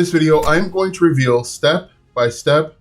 this video, I'm going to reveal step by step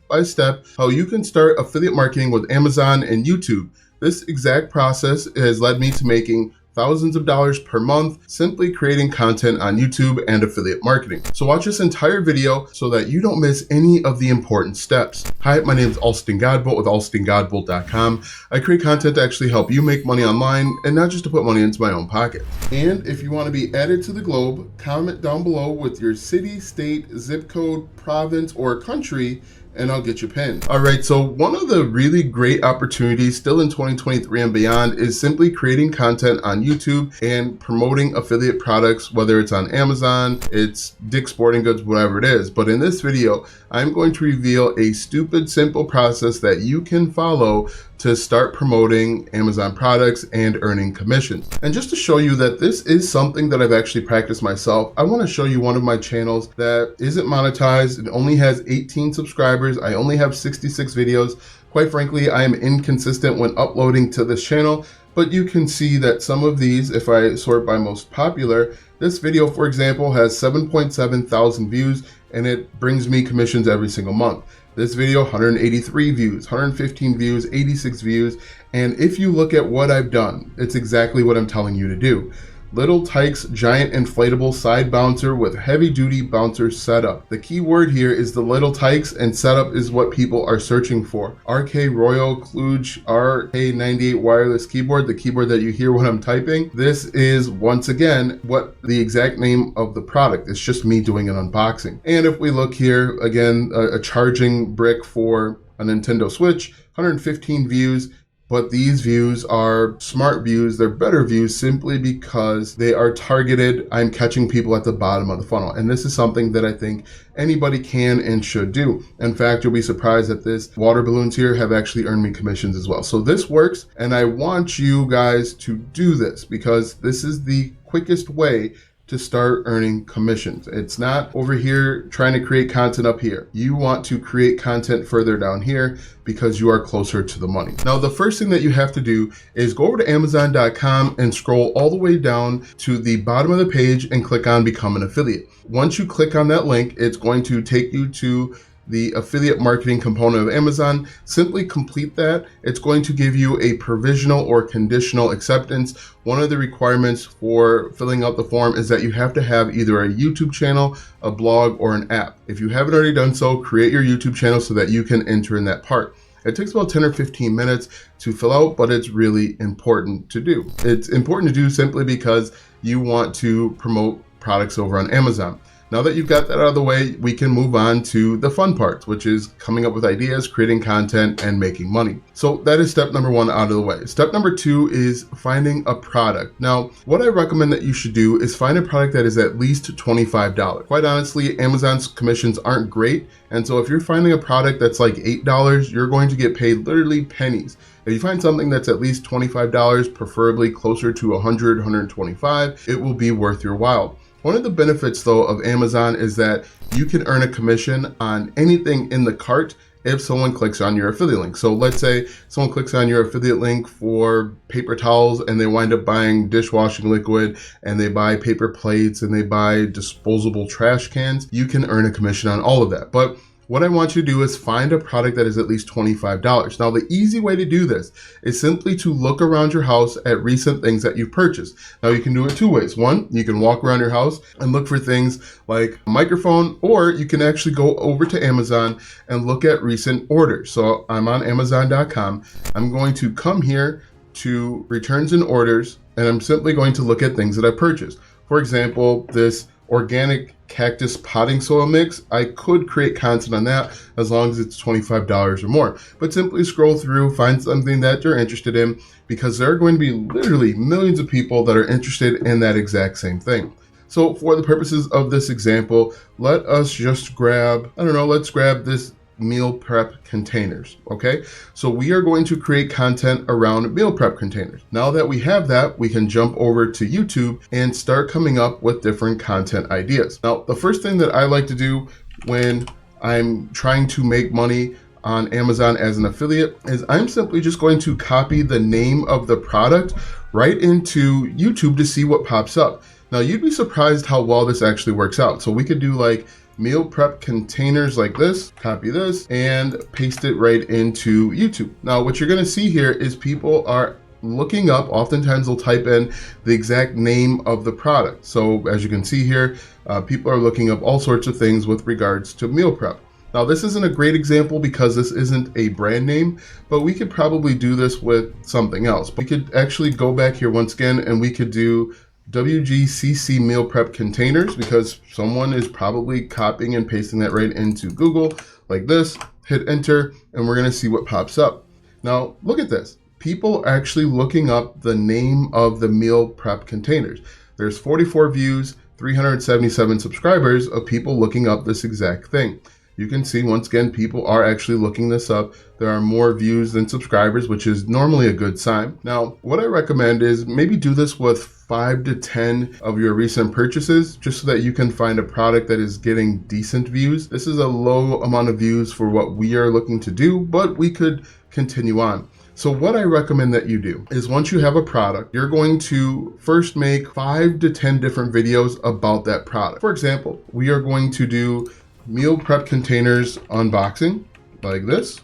how you can start affiliate marketing with Amazon and YouTube. This exact process has led me to making thousands of dollars per month simply creating content on YouTube and affiliate marketing. So watch this entire video so that you don't miss any of the important steps. Hi, my name is Alston Godbolt with alstongodbolt.com. I create content to actually help you make money online and not just to put money into my own pocket. And if you want to be added to the globe, comment down below with your city, state, zip code, province, or country, and I'll get you pinned. All right, so one of the really great opportunities still in 2023 and beyond is simply creating content on YouTube and promoting affiliate products, whether it's on Amazon, it's Dick's Sporting Goods, whatever it is. But in this video, I'm going to reveal a stupid, simple process that you can follow to start promoting Amazon products and earning commissions. And just to show you that this is something that I've actually practiced myself, I want to show you one of my channels that isn't monetized. It only has 18 subscribers. I only have 66 videos. Quite frankly, I am inconsistent when uploading to this channel, but you can see that some of these, if I sort by most popular, this video, for example, has 7.7 thousand views and it brings me commissions every single month. This video, 183 views, 115 views, 86 views. And if you look at what I've done, it's exactly what I'm telling you to do. Little Tikes giant inflatable side bouncer with heavy duty bouncer setup. The key word here is the Little Tikes, and setup is what people are searching for. RK Royal Kluge RK98 wireless keyboard, the keyboard that you hear when I'm typing. This is once again what the exact name of the product. It's just me doing an unboxing. And if we look here, again, a charging brick for a Nintendo Switch, 115 views. But these views are smart views. They're better views simply because they are targeted. I'm catching people at the bottom of the funnel. And this is something that I think anybody can and should do. In fact, you'll be surprised that this water balloons here have actually earned me commissions as well. So this works. And I want you guys to do this because this is the quickest way to start earning commissions. It's not over here trying to create content up here. You want to create content further down here because you are closer to the money. Now, the first thing that you have to do is go over to Amazon.com and scroll all the way down to the bottom of the page and click on Become an Affiliate. Once you click on that link, it's going to take you to the affiliate marketing component of Amazon. Simply complete that. It's going to give you a provisional or conditional acceptance. One of the requirements for filling out the form is that you have to have either a YouTube channel, a blog, or an app. If you haven't already done so, create your YouTube channel so that you can enter in that part. It takes about 10 or 15 minutes to fill out, but it's really important to do. It's important to do simply because you want to promote products over on Amazon. Now that you've got that out of the way, we can move on to the fun parts, which is coming up with ideas, creating content, and making money. So that is step number one out of the way. Step number two is finding a product. Now, what I recommend that you should do is find a product that is at least $25. Quite honestly, Amazon's commissions aren't great. And so if you're finding a product that's like $8, you're going to get paid literally pennies. If you find something that's at least $25, preferably closer to $100, $125, it will be worth your while. One of the benefits though of Amazon is that you can earn a commission on anything in the cart if someone clicks on your affiliate link. So let's say someone clicks on your affiliate link for paper towels and they wind up buying dishwashing liquid and they buy paper plates and they buy disposable trash cans. You can earn a commission on all of that. But what I want you to do is find a product that is at least $25. Now, the easy way to do this is simply to look around your house at recent things that you've purchased. Now, you can do it two ways. One, you can walk around your house and look for things like a microphone, or you can actually go over to Amazon and look at recent orders. So I'm on Amazon.com. I'm going to come here to returns and orders, and I'm simply going to look at things that I purchased. For example, this organic cactus potting soil mix. I could create content on that as long as it's $25 or more. But simply scroll through, find something that you're interested in, because there are going to be literally millions of people that are interested in that exact same thing. So for the purposes of this example, let us just grab, let's grab this meal prep containers. Okay, so we are going to create content around meal prep containers. Now that we have that, we can jump over to YouTube and start coming up with different content ideas. Now, the first thing that I like to do when I'm trying to make money on Amazon as an affiliate is I'm simply just going to copy the name of the product right into YouTube to see what pops up. Now, you'd be surprised how well this actually works out. So we could do like meal prep containers like this, copy this, and paste it right into YouTube. Now, what you're gonna see here is people are looking up, oftentimes they'll type in the exact name of the product. So as you can see here, people are looking up all sorts of things with regards to meal prep. Now, this isn't a great example because this isn't a brand name, but we could probably do this with something else. We could actually go back here once again and we could do WGCC meal prep containers, because someone is probably copying and pasting that right into Google like this, hit enter, and we're gonna see what pops up. Now, look at this. People are actually looking up the name of the meal prep containers. There's 44 views, 377 subscribers of people looking up this exact thing. You can see, once again, people are actually looking this up. There are more views than subscribers, which is normally a good sign. Now, what I recommend is maybe do this with 5 to 10 of your recent purchases, just so that you can find a product that is getting decent views. This is a low amount of views for what we are looking to do, but we could continue on. So what I recommend that you do is, once you have a product, you're going to first make 5 to 10 different videos about that product. For example, we are going to do meal prep containers unboxing like this.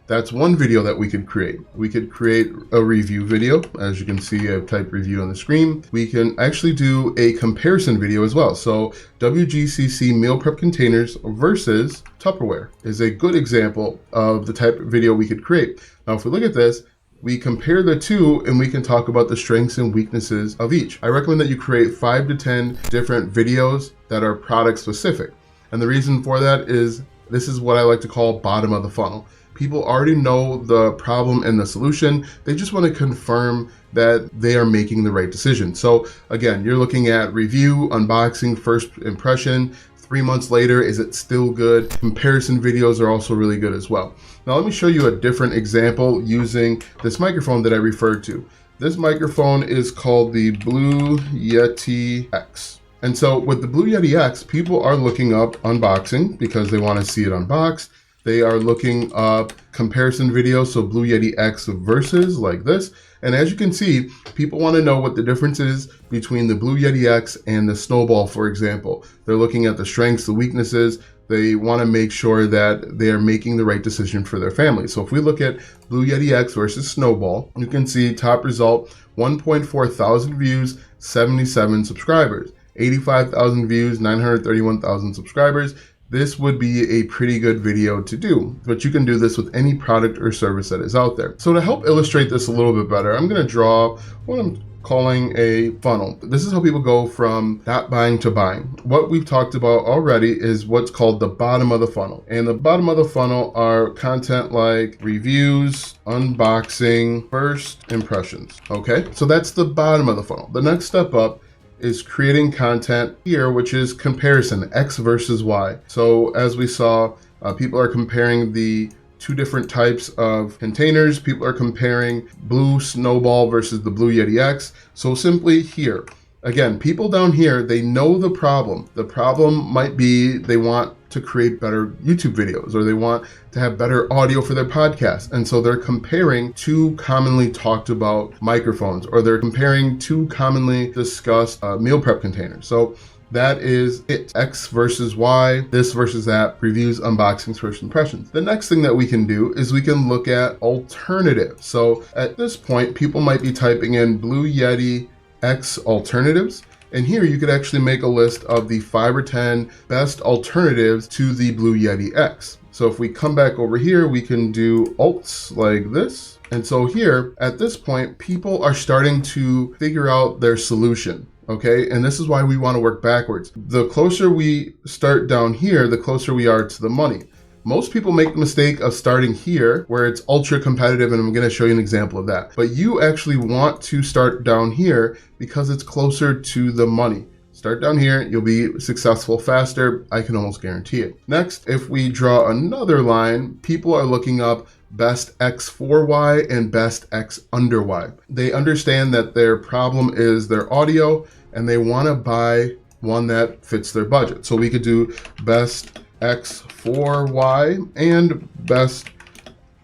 That's one video that we could create. We could create a review video. As you can see, I've typed review on the screen. We can actually do a comparison video as well. So WGCC meal prep containers versus Tupperware is a good example of the type of video we could create. Now, if we look at this, we compare the two and we can talk about the strengths and weaknesses of each. I recommend that you create 5 to 10 different videos that are product specific. And the reason for that is, this is what I like to call bottom of the funnel. People already know the problem and the solution. They just want to confirm that they are making the right decision. So again, you're looking at review, unboxing, first impression. 3 months later, is it still good? Comparison videos are also really good as well. Now let me show you a different example using this microphone that I referred to. This microphone is called the Blue Yeti X. And so with the Blue Yeti X, people are looking up unboxing because they want to see it unboxed. They are looking up comparison videos, so Blue Yeti X versus like this. And as you can see, people want to know what the difference is between the Blue Yeti X and the Snowball, for example. They're looking at the strengths, the weaknesses. They want to make sure that they are making the right decision for their family. So if we look at Blue Yeti X versus Snowball, you can see top result, 1.4 thousand views, 77 subscribers. 85,000 views, 931,000 subscribers. This would be a pretty good video to do, but you can do this with any product or service that is out there. So to help illustrate this a little bit better, I'm going to draw what I'm calling a funnel. This is how people go from not buying to buying. What we've talked about already is what's called the bottom of the funnel. And the bottom of the funnel are content like reviews, unboxing, first impressions. Okay, so that's the bottom of the funnel. The next step up is creating content here, which is comparison, X versus Y. So as we saw, people are comparing the two different types of containers. People are comparing Blue Snowball versus the Blue Yeti X. So simply here, again, people down here, they know the problem. The problem might be they want to create better YouTube videos, or they want to have better audio for their podcast. And so they're comparing two commonly talked about microphones, or they're comparing two commonly discussed meal prep containers. So that is it. X versus Y, this versus that, reviews, unboxings, first impressions. The next thing that we can do is we can look at alternatives. So at this point, people might be typing in Blue Yeti X alternatives. And here you could actually make a list of the 5 or 10 best alternatives to the Blue Yeti X. So if we come back over here, we can do alts like this. And so here, at this point, people are starting to figure out their solution. Okay, and this is why we want to work backwards. The closer we start down here, the closer we are to the money. Most people make the mistake of starting here where it's ultra competitive, and I'm going to show you an example of that. But you actually want to start down here because it's closer to the money. Start down here, you'll be successful faster. I can almost guarantee it. Next, if we draw another line, people are looking up best X for Y and best X under Y. They understand that their problem is their audio and they want to buy one that fits their budget. So we could do best X for Y and best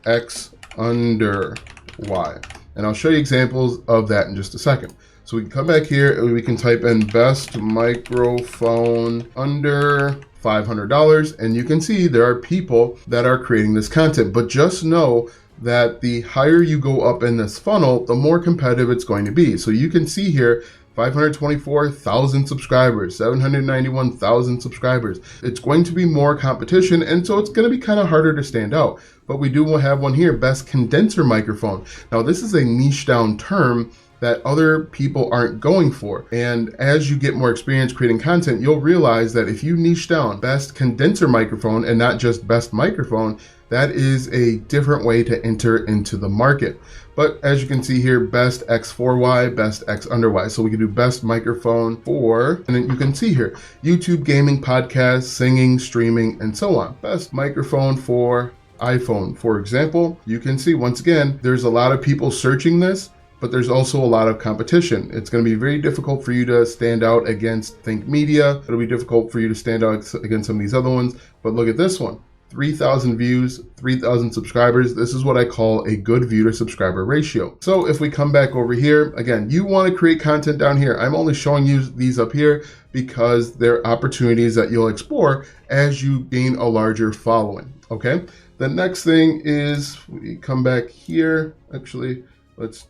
X under Y. And I'll show you examples of that in just a second. So we can come back here and we can type in best microphone under $500, and you can see there are people that are creating this content. But just know that the higher you go up in this funnel, the more competitive it's going to be. So you can see here, 524,000 subscribers, 791,000 subscribers. It's going to be more competition, and so it's going to be kind of harder to stand out. But we do have one here, best condenser microphone. Now this is a niche down term that other people aren't going for. And as you get more experience creating content, you'll realize that if you niche down best condenser microphone and not just best microphone, that is a different way to enter into the market. But as you can see here, best X4Y, best X under Y. So we can do best microphone for, and then you can see here, YouTube, gaming, podcast, singing, streaming, and so on. Best microphone for iPhone, for example. You can see, once again, there's a lot of people searching this, but there's also a lot of competition. It's going to be very difficult for you to stand out against Think Media. It'll be difficult for you to stand out against some of these other ones. But look at this one. 3,000 views, 3,000 subscribers. This is what I call a good view to subscriber ratio. So if we come back over here, again, you want to create content down here. I'm only showing you these up here because they're opportunities that you'll explore as you gain a larger following, okay? The next thing is, we come back here. Actually, let's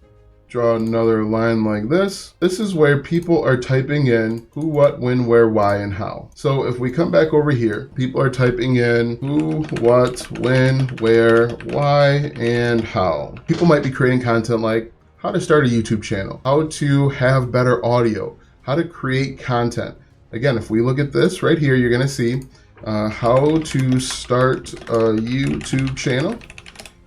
draw another line like this. This is where people are typing in who, what, when, where, why, and how. So if we come back over here, people are typing in who, what, when, where, why, and how. People might be creating content like how to start a YouTube channel, how to have better audio, how to create content. Again, if we look at this right here, you're gonna see how to start a YouTube channel.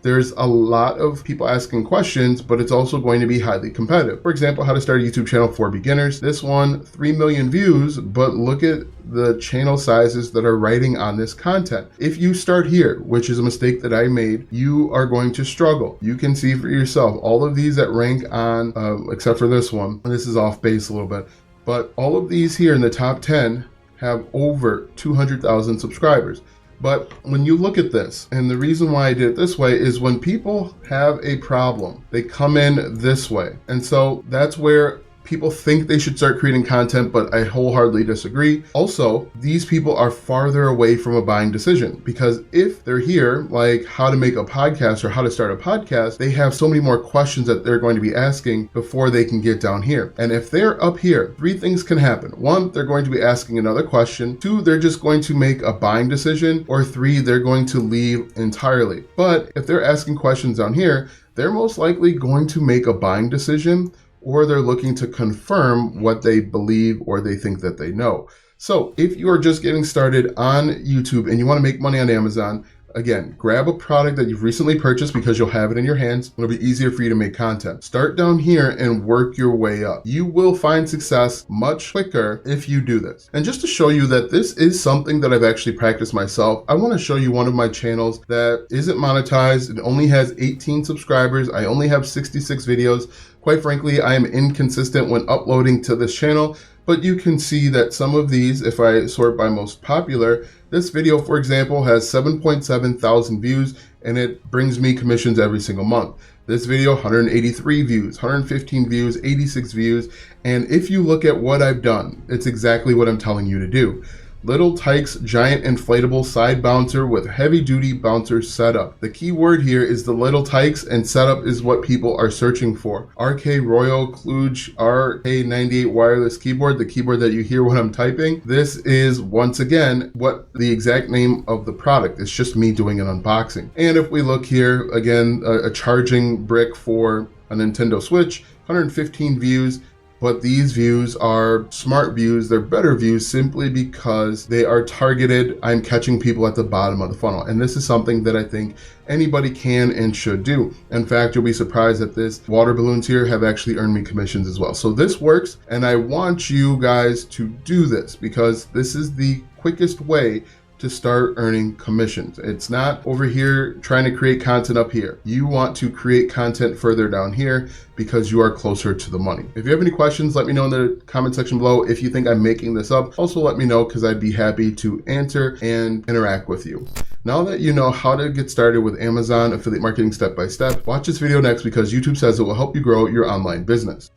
There's a lot of people asking questions, but it's also going to be highly competitive. For example, how to start a YouTube channel for beginners. This one, 3 million views, but look at the channel sizes that are writing on this content. If you start here, which is a mistake that I made, you are going to struggle. You can see for yourself, all of these that rank on, except for this one, and this is off base a little bit, but all of these here in the top 10 have over 200,000 subscribers. But when you look at this, and the reason why I did it this way is when people have a problem, they come in this way. And so that's where people think they should start creating content, but I wholeheartedly disagree. Also, these people are farther away from a buying decision, because if they're here, like how to make a podcast or how to start a podcast, they have so many more questions that they're going to be asking before they can get down here. And if they're up here, 3 things can happen. 1, they're going to be asking another question. 2, they're just going to make a buying decision. Or 3, they're going to leave entirely. But if they're asking questions down here, they're most likely going to make a buying decision, or they're looking to confirm what they believe or they think that they know. So if you are just getting started on YouTube and you want to make money on Amazon, again, grab a product that you've recently purchased because you'll have it in your hands. It'll be easier for you to make content. Start down here and work your way up. You will find success much quicker if you do this. And just to show you that this is something that I've actually practiced myself, I want to show you one of my channels that isn't monetized. It only has 18 subscribers. I only have 66 videos. Quite frankly, I am inconsistent when uploading to this channel, but you can see that some of these, if I sort by most popular, this video, for example, has 7.7 thousand views, and it brings me commissions every single month. This video, 183 views, 115 views, 86 views, and if you look at what I've done, it's exactly what I'm telling you to do. Little Tykes giant inflatable side bouncer with heavy duty bouncer setup. The key word here is the Little Tykes, and setup is what people are searching for. RK Royal Kluge RK98 wireless keyboard, the keyboard that you hear when I'm typing. This is, once again, what the exact name of the product. It's just me doing an unboxing. And if we look here, again, a charging brick for a Nintendo Switch, 115 views. But these views are smart views. They're better views simply because they are targeted. I'm catching people at the bottom of the funnel. And this is something that I think anybody can and should do. In fact, you'll be surprised that this water balloons here have actually earned me commissions as well. So this works, and I want you guys to do this because this is the quickest way to start earning commissions. It's not over here trying to create content up here. You want to create content further down here because you are closer to the money. If you have any questions, let me know in the comment section below. If you think I'm making this up, also let me know because I'd be happy to answer and interact with you. Now that you know how to get started with Amazon affiliate marketing step by step, watch this video next because YouTube says it will help you grow your online business.